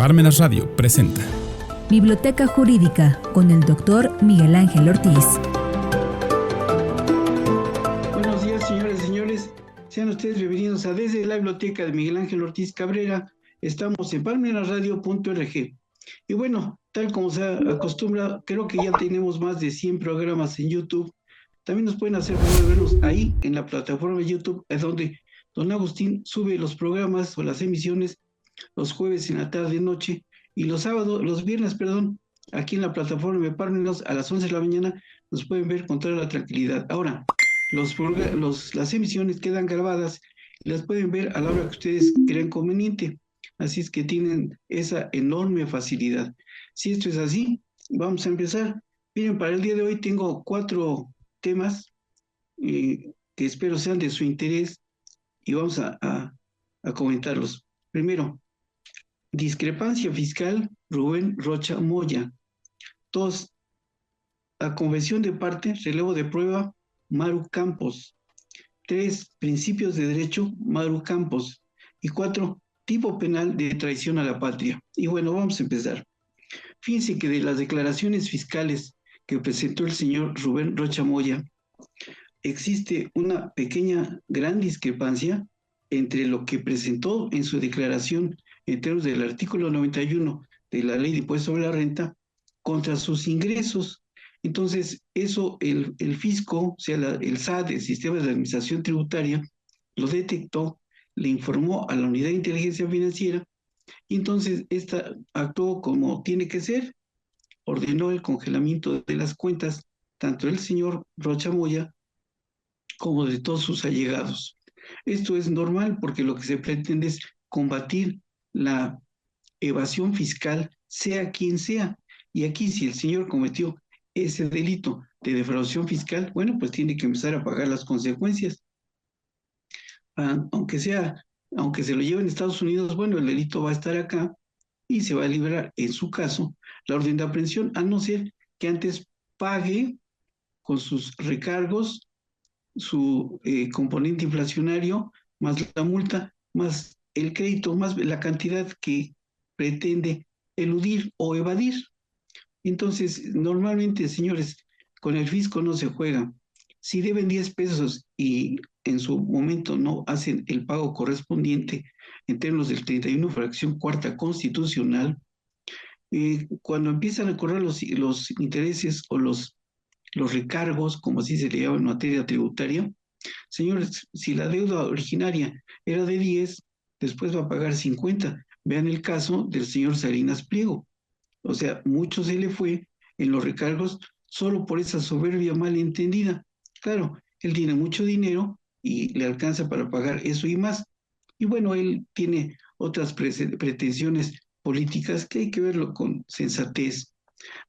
Parmenas Radio presenta Biblioteca Jurídica con el Dr. Miguel Ángel Ortiz. Buenos días, señoras y señores. Sean ustedes bienvenidos a Desde la Biblioteca de Miguel Ángel Ortiz Cabrera. Estamos en parmenasradio.org. Y bueno, tal como se acostumbra, creo que ya tenemos más de 100 programas en YouTube. También nos pueden hacer favor de vernos ahí en la plataforma de YouTube, es donde don Agustín sube los programas o las emisiones los jueves en la tarde noche y los viernes, aquí en la plataforma de Parmenas a las 11 de la mañana nos pueden ver con toda la tranquilidad. Ahora, las emisiones quedan grabadas y las pueden ver a la hora que ustedes crean conveniente. Así es que tienen esa enorme facilidad. Si esto es así, vamos a empezar. Miren, para el día de hoy tengo 4 temas que espero sean de su interés y vamos a comentarlos. Primero, discrepancia fiscal, Rubén Rocha Moya. 2, a convención de parte, relevo de prueba, Maru Campos. 3, principios de derecho, Maru Campos. Y 4, tipo penal de traición a la patria. Y bueno, vamos a empezar. Fíjense que de las declaraciones fiscales que presentó el señor Rubén Rocha Moya, existe una gran discrepancia entre lo que presentó en su declaración en términos del artículo 91 de la Ley de Impuesto sobre la Renta contra sus ingresos. Entonces, eso el fisco, o sea, el SAT, el Sistema de Administración Tributaria, lo detectó, le informó a la Unidad de Inteligencia Financiera, y entonces esta actuó como tiene que ser, ordenó el congelamiento de las cuentas, tanto del señor Rocha Moya como de todos sus allegados. Esto es normal porque lo que se pretende es combatir la evasión fiscal, sea quien sea. Y aquí, si el señor cometió ese delito de defraudación fiscal, bueno, pues tiene que empezar a pagar las consecuencias. Aunque se lo lleve en Estados Unidos, bueno, el delito va a estar acá y se va a liberar, en su caso, la orden de aprehensión, a no ser que antes pague con sus recargos su componente inflacionario, más la multa, más el crédito, más la cantidad que pretende eludir o evadir. Entonces, normalmente, señores, con el fisco no se juega. Si deben 10 pesos y en su momento no hacen el pago correspondiente en términos del 31 fracción cuarta constitucional, cuando empiezan a correr los intereses o los recargos, como así se le llama en materia tributaria, señores, si la deuda originaria era de 10, después va a pagar 50. Vean el caso del señor Salinas Pliego. O sea, mucho se le fue en los recargos solo por esa soberbia malentendida. Claro, él tiene mucho dinero y le alcanza para pagar eso y más. Y bueno, él tiene otras pretensiones políticas que hay que verlo con sensatez.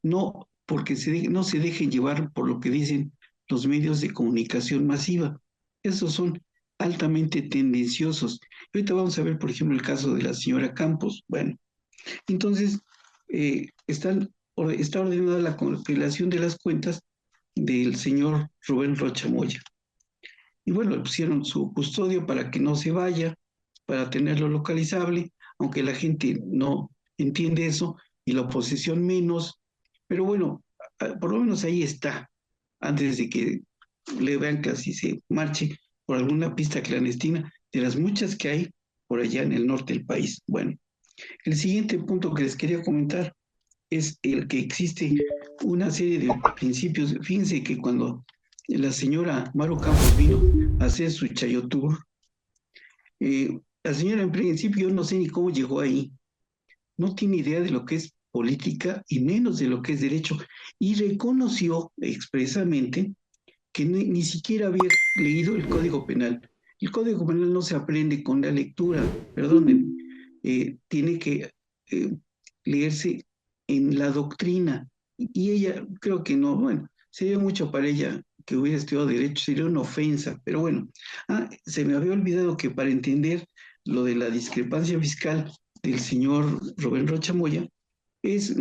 No porque no se dejen llevar por lo que dicen los medios de comunicación masiva. Esos son altamente tendenciosos. Ahorita vamos a ver, por ejemplo, el caso de la señora Campos. Bueno, entonces está ordenada la compilación de las cuentas del señor Rubén Rocha Moya. Y bueno, le pusieron su custodio para que no se vaya, para tenerlo localizable, aunque la gente no entiende eso y la oposición menos. Pero bueno, por lo menos ahí está, antes de que le vean que así se marche por alguna pista clandestina de las muchas que hay por allá en el norte del país. Bueno, el siguiente punto que les quería comentar es el que existe una serie de principios. Fíjense que cuando la señora Maru Campos vino a hacer su chayotour, la señora en principio yo no sé ni cómo llegó ahí, no tiene idea de lo que es política y menos de lo que es derecho, y reconoció expresamente que ni siquiera había leído el Código Penal. El Código Penal no se aprende con la lectura, perdonen, tiene que leerse en la doctrina. Y ella, creo que no, bueno, sería mucho para ella que hubiera estudiado Derecho, sería una ofensa, pero bueno. Se me había olvidado que para entender lo de la discrepancia fiscal del señor Rubén Rocha Moya, es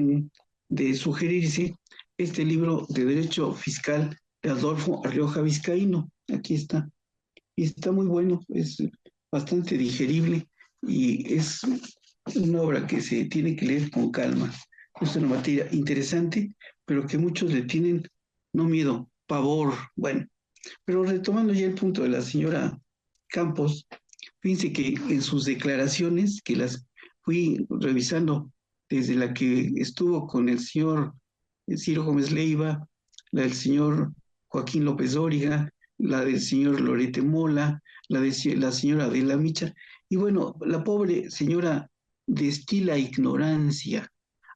de sugerirse este libro de Derecho Fiscal de Adolfo Rioja Vizcaíno. Aquí está. Y está muy bueno, es bastante digerible y es una obra que se tiene que leer con calma. Es una materia interesante, pero que muchos le tienen, no miedo, pavor. Bueno, pero retomando ya el punto de la señora Campos, fíjense que en sus declaraciones, que las fui revisando desde la que estuvo con el señor Ciro Gómez Leiva, la del señor Joaquín López Dóriga, la del señor Lorete Mola, la de la señora Adela Micha, y bueno, la pobre señora destila ignorancia.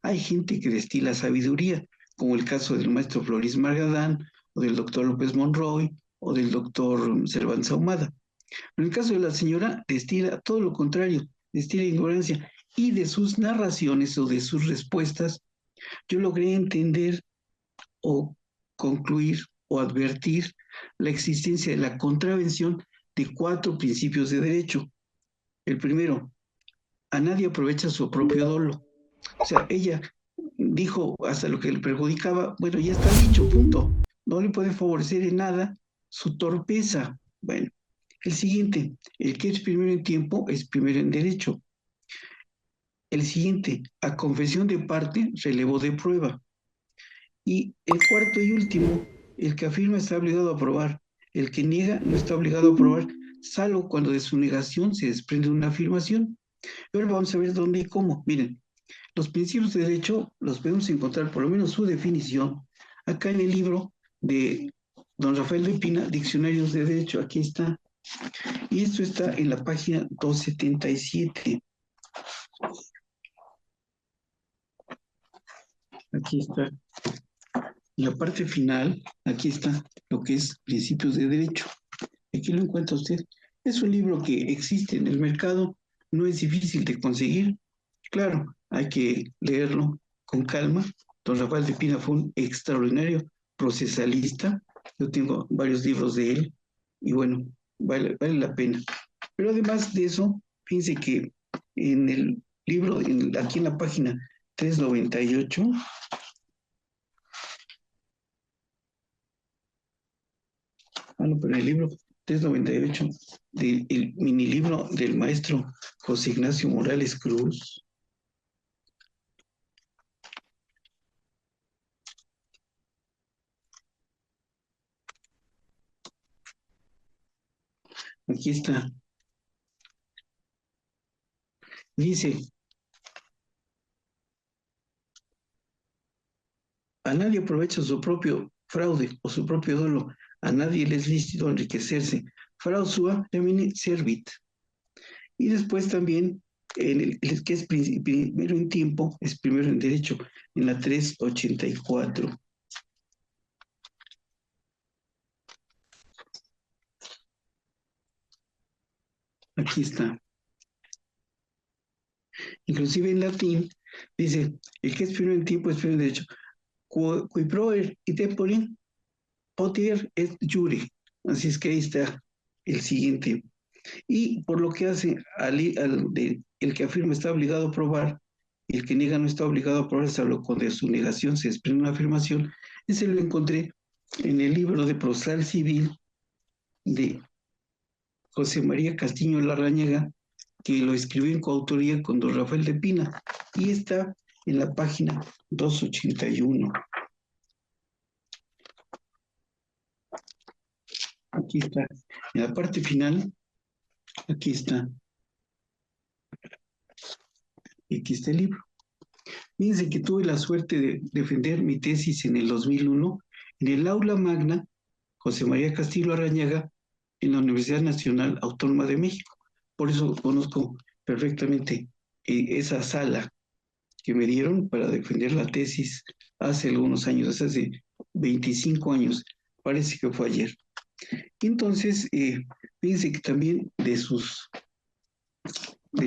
Hay gente que destila sabiduría, como el caso del maestro Floris Margadán, o del doctor López Monroy, o del doctor Cervantes Ahumada. En el caso de la señora, destila todo lo contrario, destila ignorancia. Y de sus narraciones o de sus respuestas, yo logré entender o concluir o advertir la existencia de la contravención de 4 principios de derecho. El primero, a nadie aprovecha su propio dolo. O sea, ella dijo hasta lo que le perjudicaba, bueno, ya está dicho, punto. No le puede favorecer en nada su torpeza. Bueno, el siguiente, el que es primero en tiempo es primero en derecho. El siguiente, a confesión de parte, relevo de prueba. Y el cuarto y último, el que afirma está obligado a probar. El que niega no está obligado a probar, salvo cuando de su negación se desprende una afirmación. Pero vamos a ver dónde y cómo. Miren, los principios de derecho los podemos encontrar, por lo menos su definición, acá en el libro de don Rafael de Pina, Diccionarios de Derecho. Aquí está. Y esto está en la página 277. Aquí está. En la parte final, aquí está lo que es principios de derecho. Aquí lo encuentra usted. Es un libro que existe en el mercado, no es difícil de conseguir. Claro, hay que leerlo con calma. Don Rafael de Pina fue un extraordinario procesalista. Yo tengo varios libros de él y bueno, vale la pena. Pero además de eso, fíjense que en el libro, aquí en la página 398, no, pero en el libro 398 del mini libro del maestro José Ignacio Morales Cruz, aquí está, dice, a nadie aprovecha su propio fraude o su propio dolo, a nadie le es lícito enriquecerse, fraud sua femini servit. Y después también, el que es primero en tiempo, es primero en derecho, en la 384. Aquí está. Inclusive en latín dice, el que es primero en tiempo es primero en derecho. Qui proer iteporin potier et jure. Así es que ahí está el siguiente. Y por lo que hace el que afirma está obligado a probar, y el que niega no está obligado a probar, salvo cuando de su negación se desprende una afirmación. Ese lo encontré en el libro de Procesal Civil de José María Castillo Larrañaga, que lo escribió en coautoría con don Rafael de Pina, y está en la página 281. Aquí está, en la parte final, aquí está, y aquí está el libro. Fíjense que tuve la suerte de defender mi tesis en el 2001 en el aula magna José María Castillo Larrañaga en la Universidad Nacional Autónoma de México. Por eso conozco perfectamente esa sala que me dieron para defender la tesis hace algunos años, hace 25 años, parece que fue ayer. Y entonces, fíjense que también de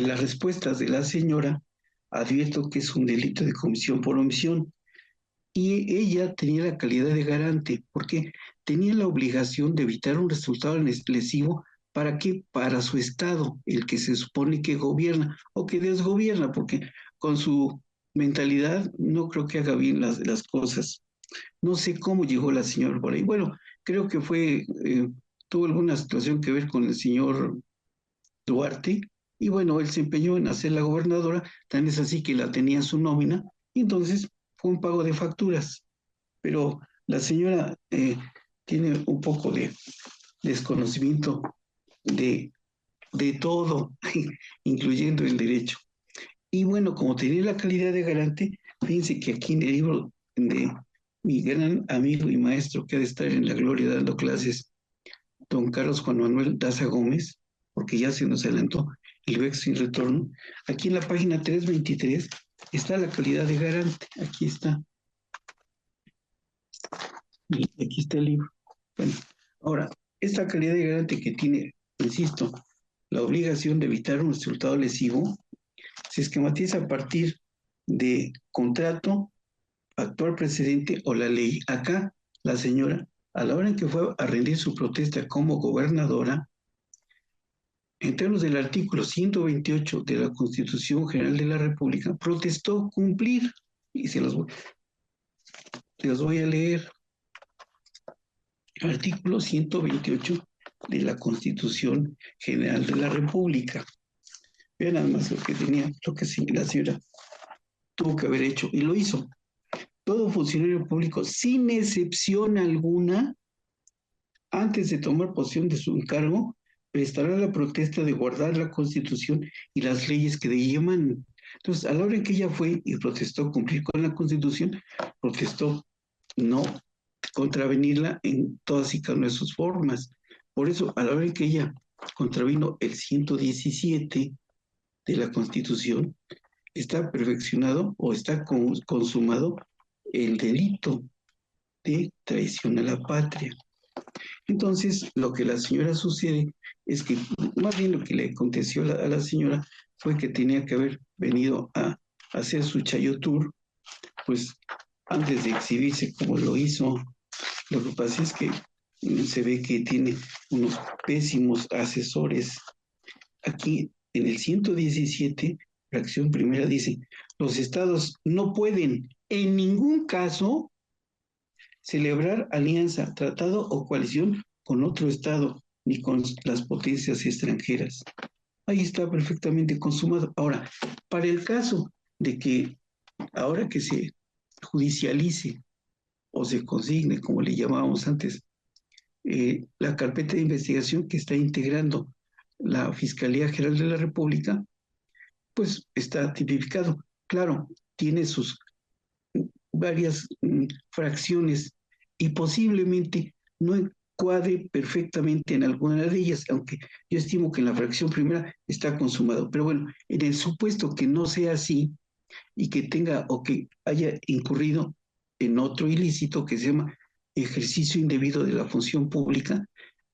las respuestas de la señora, advierto que es un delito de comisión por omisión. Y ella tenía la calidad de garante, porque tenía la obligación de evitar un resultado lesivo. ¿Para qué? Para su Estado, el que se supone que gobierna o que desgobierna, porque con su mentalidad no creo que haga bien las cosas. No sé cómo llegó la señora por ahí. Bueno, creo que tuvo alguna situación que ver con el señor Duarte Y bueno, él se empeñó en hacer la gobernadora, tan es así que la tenía en su nómina, y entonces fue un pago de facturas. Pero la señora tiene un poco de desconocimiento de, de todo, incluyendo el derecho. Y bueno, como tenía la calidad de garante, fíjense que aquí en el libro de mi gran amigo y maestro que ha de estar en la gloria dando clases, don Carlos Juan Manuel Daza Gómez, porque ya se nos adelantó el VEX sin retorno, aquí en la página 323 está la calidad de garante, aquí está, y aquí está el libro. Bueno, ahora, esta calidad de garante que tiene, insisto, la obligación de evitar un resultado lesivo, se esquematiza a partir de contrato, actual precedente o la ley. Acá, la señora, a la hora en que fue a rendir su protesta como gobernadora, en términos del artículo 128 de la Constitución General de la República, protestó cumplir, y se los voy a leer, artículo 128 de la Constitución General de la República. Vean nada más lo que tenía, lo que sí, la señora tuvo que haber hecho, y lo hizo. Todo funcionario público, sin excepción alguna, antes de tomar posesión de su encargo, prestará la protesta de guardar la Constitución y las leyes que de ella emanan. Entonces, a la hora en que ella fue y protestó cumplir con la Constitución, protestó no contravenirla en todas y cada una de sus formas. Por eso, a la hora en que ella contravino el 117 de la Constitución, está perfeccionado o está consumado el delito de traición a la patria. Entonces, lo que la señora sucede es que, más bien lo que le aconteció a la señora fue que tenía que haber venido a hacer su Chayo Tour, pues antes de exhibirse como lo hizo. Lo que pasa es que se ve que tiene unos pésimos asesores. Aquí en el 117, fracción primera dice, los estados no pueden en ningún caso celebrar alianza, tratado o coalición con otro Estado ni con las potencias extranjeras. Ahí está perfectamente consumado. Ahora, para el caso de que ahora que se judicialice o se consigne, como le llamábamos antes, la carpeta de investigación que está integrando la Fiscalía General de la República, pues está tipificado. Claro, tiene sus varias fracciones y posiblemente no encuadre perfectamente en alguna de ellas, aunque yo estimo que en la fracción primera está consumado. Pero bueno, en el supuesto que no sea así y que tenga o que haya incurrido en otro ilícito que se llama ejercicio indebido de la función pública,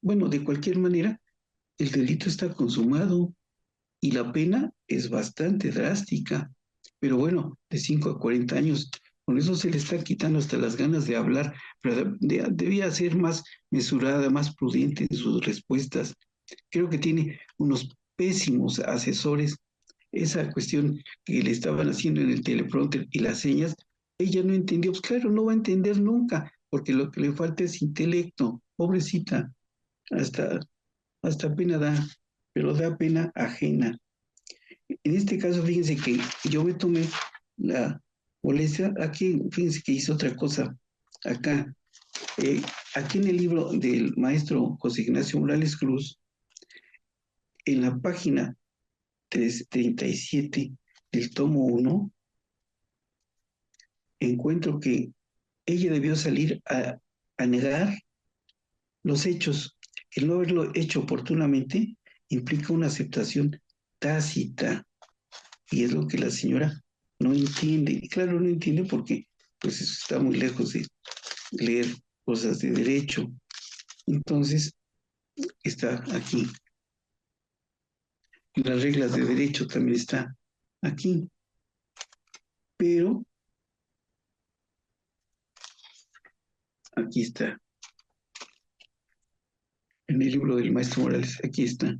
bueno, de cualquier manera, el delito está consumado y la pena es bastante drástica. Pero bueno, de 5 a 40 años, con eso se le está quitando hasta las ganas de hablar, pero debía ser más mesurada, más prudente en sus respuestas. Creo que tiene unos pésimos asesores. Esa cuestión que le estaban haciendo en el teleprompter y las señas, ella no entendió. Pues claro, no va a entender nunca, porque lo que le falta es intelecto. Pobrecita, hasta, hasta pena da, pero da pena ajena. En este caso, fíjense que yo me tomé la molestia, aquí, fíjense que hice otra cosa, acá, aquí en el libro del maestro José Ignacio Morales Cruz, en la página 337 del tomo 1, encuentro que ella debió salir a negar los hechos. El no haberlo hecho oportunamente implica una aceptación tácita. Y es lo que la señora no entiende. Y claro, no entiende porque pues eso está muy lejos de leer cosas de derecho. Entonces, está aquí. Las reglas de derecho también está aquí. Pero aquí está. En el libro del maestro Morales, aquí está.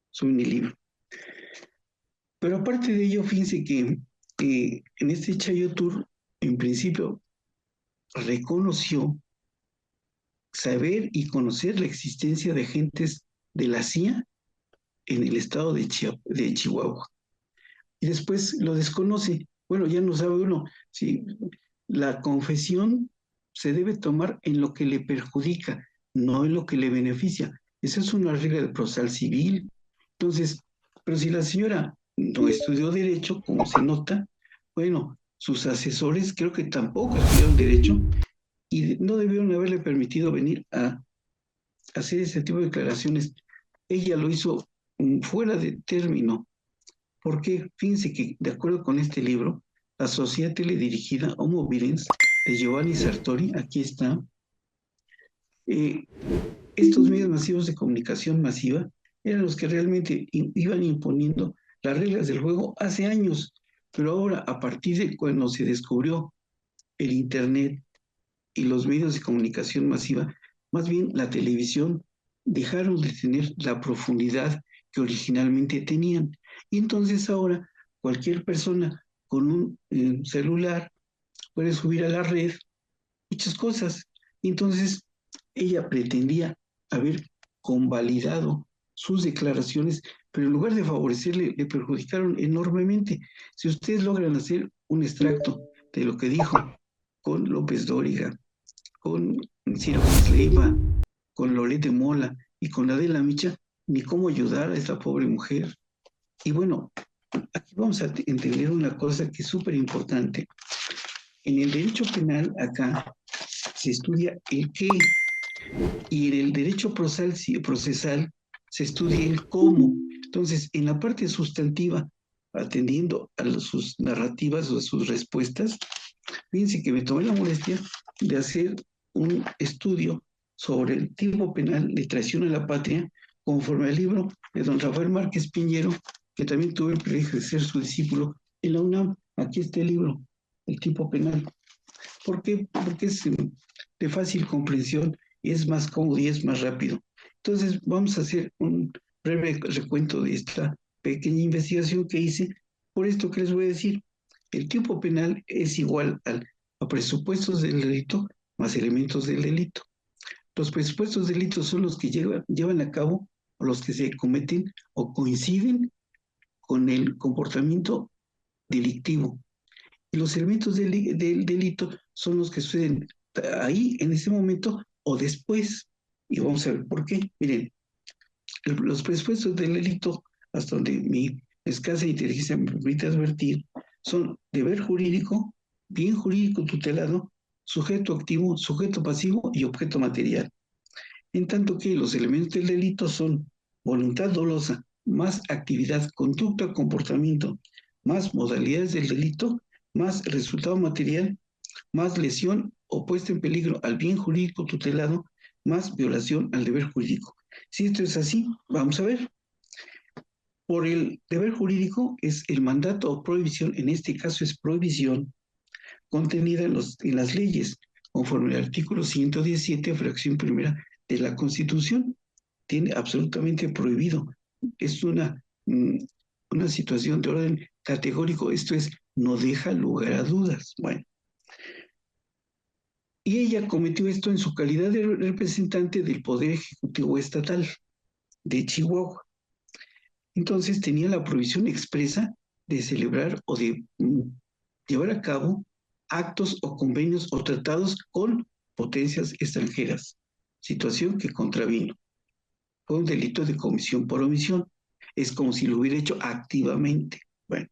Soy en el libro. Pero aparte de ello, fíjense que en este Chayo Tour, en principio, reconoció saber y conocer la existencia de agentes de la CIA en el estado de Chihuahua. Y después lo desconoce. Bueno, ya no sabe uno si la confesión se debe tomar en lo que le perjudica, no en lo que le beneficia. Esa es una regla del procesal civil. Entonces, pero si la señora no estudió derecho, como se nota, bueno, sus asesores creo que tampoco estudiaron derecho y no debieron haberle permitido venir a hacer ese tipo de declaraciones. Ella lo hizo fuera de término, porque fíjense que, de acuerdo con este libro, la sociedad teledirigida Homo Videns de Giovanni Sartori, aquí está, eh, estos medios masivos de comunicación masiva eran los que realmente iban imponiendo las reglas del juego hace años, pero ahora, a partir de cuando se descubrió el Internet y los medios de comunicación masiva, más bien la televisión, dejaron de tener la profundidad que originalmente tenían. Y entonces ahora cualquier persona con un celular puede subir a la red muchas cosas. Y entonces ella pretendía haber convalidado sus declaraciones, pero en lugar de favorecerle, le perjudicaron enormemente. Si ustedes logran hacer un extracto de lo que dijo con López Dóriga, con Ciro Leiva, con Lorete Mola y con Adela Micha, ni cómo ayudar a esta pobre mujer. Y bueno, aquí vamos a entender una cosa que es súper importante. En el derecho penal acá se estudia el qué y en el derecho procesal se estudia el cómo. Entonces, en la parte sustantiva, atendiendo a sus narrativas o a sus respuestas, fíjense que me tomé la molestia de hacer un estudio sobre el tipo penal de traición a la patria, conforme al libro de don Rafael Márquez Piñero, que también tuve el privilegio de ser su discípulo en la UNAM. Aquí está el libro, el tipo penal. ¿Por qué? Porque es de fácil comprensión, es más cómodo y es más rápido. Entonces, vamos a hacer un breve recuento de esta pequeña investigación que hice. Por esto que les voy a decir, el tipo penal es igual a presupuestos del delito más elementos del delito. Los presupuestos del delito son los que llevan a cabo o los que se cometen o coinciden con el comportamiento delictivo. Y los elementos del delito son los que suceden ahí, en ese momento o después. Y vamos a ver por qué. Miren, los presupuestos del delito, hasta donde mi escasa inteligencia me permite advertir, son deber jurídico, bien jurídico tutelado, sujeto activo, sujeto pasivo y objeto material. En tanto que los elementos del delito son voluntad dolosa, más actividad, conducta, comportamiento, más modalidades del delito, más resultado material, más lesión o puesta en peligro al bien jurídico tutelado, más violación al deber jurídico. Si esto es así, vamos a ver. Por el deber jurídico es el mandato o prohibición, en este caso es prohibición, contenida en las leyes, conforme al artículo 117, fracción primera de la Constitución. Tiene absolutamente prohibido. Es una situación de orden categórico. Esto es, no deja lugar a dudas. Bueno, y ella cometió esto en su calidad de representante del Poder Ejecutivo Estatal de Chihuahua. Entonces tenía la prohibición expresa de celebrar o de llevar a cabo actos o convenios o tratados con potencias extranjeras, situación que contravino. Fue un delito de comisión por omisión. Es como si lo hubiera hecho activamente. Bueno,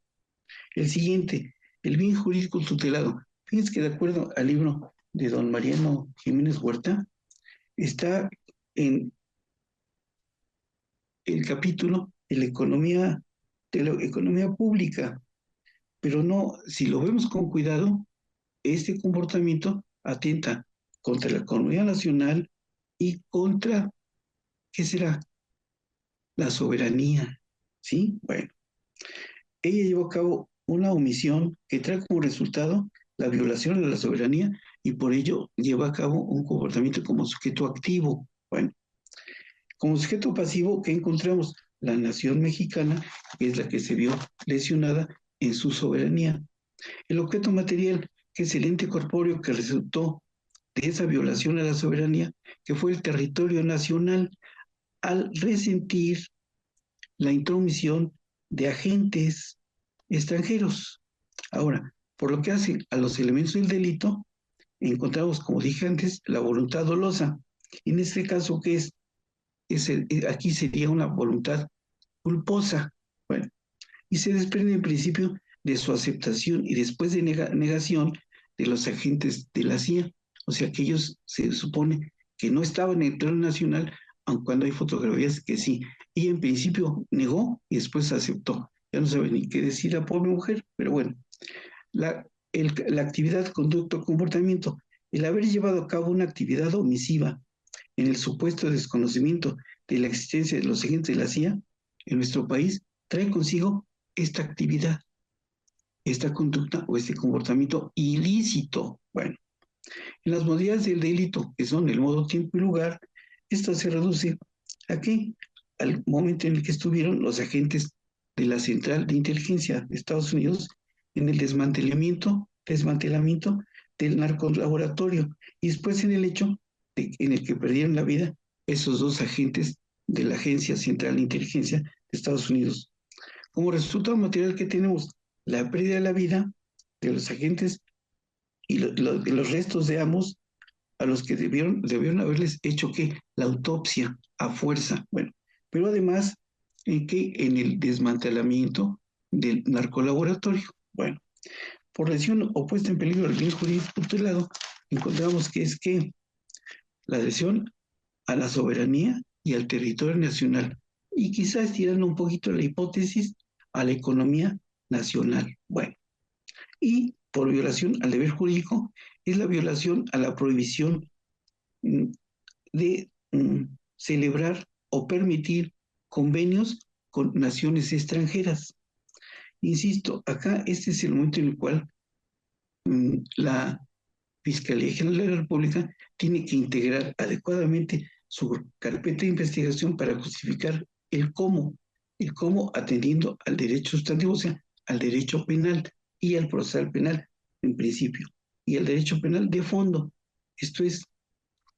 el siguiente, el bien jurídico tutelado. Fíjense que de acuerdo al libro de don Mariano Jiménez Huerta, está en el capítulo de la economía pública, pero no, si lo vemos con cuidado, este comportamiento atenta contra la economía nacional y contra, ¿qué será? La soberanía, ¿sí? Bueno, ella llevó a cabo una omisión que trae como resultado la violación de la soberanía y por ello lleva a cabo un comportamiento como sujeto activo. Bueno, como sujeto pasivo, ¿qué encontramos? La nación mexicana, que es la que se vio lesionada en su soberanía. El objeto material, que es el ente corpóreo que resultó de esa violación a la soberanía, que fue el territorio nacional, al resentir la intromisión de agentes extranjeros. Ahora, por lo que hace a los elementos del delito, encontramos, como dije antes, la voluntad dolosa. En este caso, ¿qué es? Aquí sería una voluntad culposa. Bueno, y se desprende en principio de su aceptación y después de negación de los agentes de la CIA. O sea que ellos se supone que no estaban en el territorio nacional, aun cuando hay fotografías que sí. Y en principio negó y después aceptó. Ya no sabe ni qué decir la pobre mujer, pero bueno. La actividad, conducta o comportamiento, el haber llevado a cabo una actividad omisiva en el supuesto desconocimiento de la existencia de los agentes de la CIA en nuestro país, trae consigo esta actividad, esta conducta o este comportamiento ilícito. Bueno, en las modalidades del delito, que son el modo, tiempo y lugar, esto se reduce a qué? Al momento en el que estuvieron los agentes de la Central de Inteligencia de Estados Unidos en el desmantelamiento del narcolaboratorio y después en el hecho en el que perdieron la vida esos dos agentes de la Agencia Central de Inteligencia de Estados Unidos. Como resultado material que tenemos, la pérdida de la vida de los agentes y de los restos de ambos a los que debieron haberles hecho ¿qué? La autopsia a fuerza. Bueno, pero además en el desmantelamiento del narcolaboratorio. Bueno, por lesión o puesta en peligro del bien jurídico tutelado, encontramos que es que la lesión a la soberanía y al territorio nacional, y quizás estirando un poquito la hipótesis a la economía nacional. Bueno, y por violación al deber jurídico es la violación a la prohibición de celebrar o permitir convenios con naciones extranjeras. Insisto, acá este es el momento en el cual la Fiscalía General de la República tiene que integrar adecuadamente su carpeta de investigación para justificar el cómo atendiendo al derecho sustantivo, o sea, al derecho penal y al procesal penal en principio, y al derecho penal de fondo. Esto es,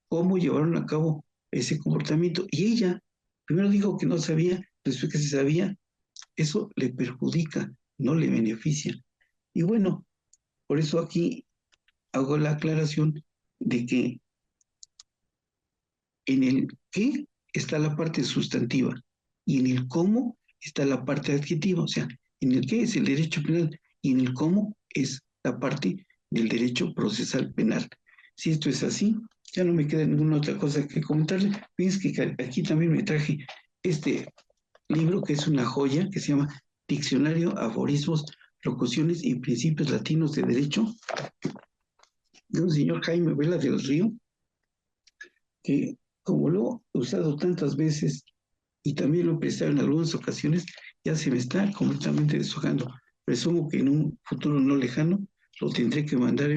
cómo llevaron a cabo ese comportamiento. Y ella primero dijo que no sabía, después que se sabía, eso le perjudica, no le beneficia. Y bueno, por eso aquí hago la aclaración de que en el qué está la parte sustantiva y en el cómo está la parte adjetiva. O sea, en el qué es el derecho penal y en el cómo es la parte del derecho procesal penal. Si esto es así, ya no me queda ninguna otra cosa que comentarle. Fíjense que aquí también me traje este libro que es una joya, que se llama Diccionario, Aforismos, Locuciones y Principios Latinos de Derecho, de un señor Jaime Vela del Río, que como lo he usado tantas veces y también lo he prestado en algunas ocasiones, ya se me está completamente deshojando. Presumo que en un futuro no lejano lo tendré que mandar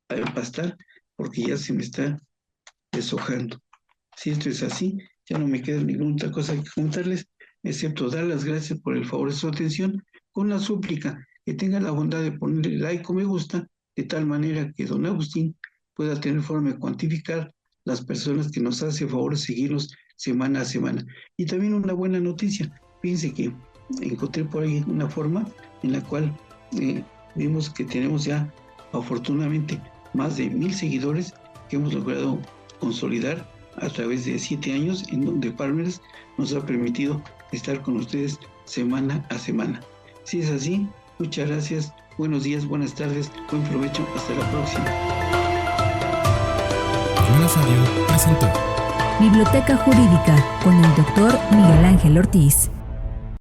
a empastar porque ya se me está deshojando. Si esto es así, ya no me queda ninguna otra cosa que comentarles, excepto dar las gracias por el favor de su atención, con la súplica que tengan la bondad de ponerle like o me gusta, de tal manera que don Agustín pueda tener forma de cuantificar las personas que nos hace favor de seguirnos semana a semana. Y también una buena noticia, fíjense que encontré por ahí una forma en la cual vimos que tenemos ya afortunadamente más de 1,000 seguidores que hemos logrado consolidar a través de 7 años, en donde Partners nos ha permitido estar con ustedes semana a semana. Si es así, muchas gracias, buenos días, buenas tardes, buen provecho, hasta la próxima. Radio presentó Biblioteca Jurídica con el Dr. Miguel Ángel Ortiz.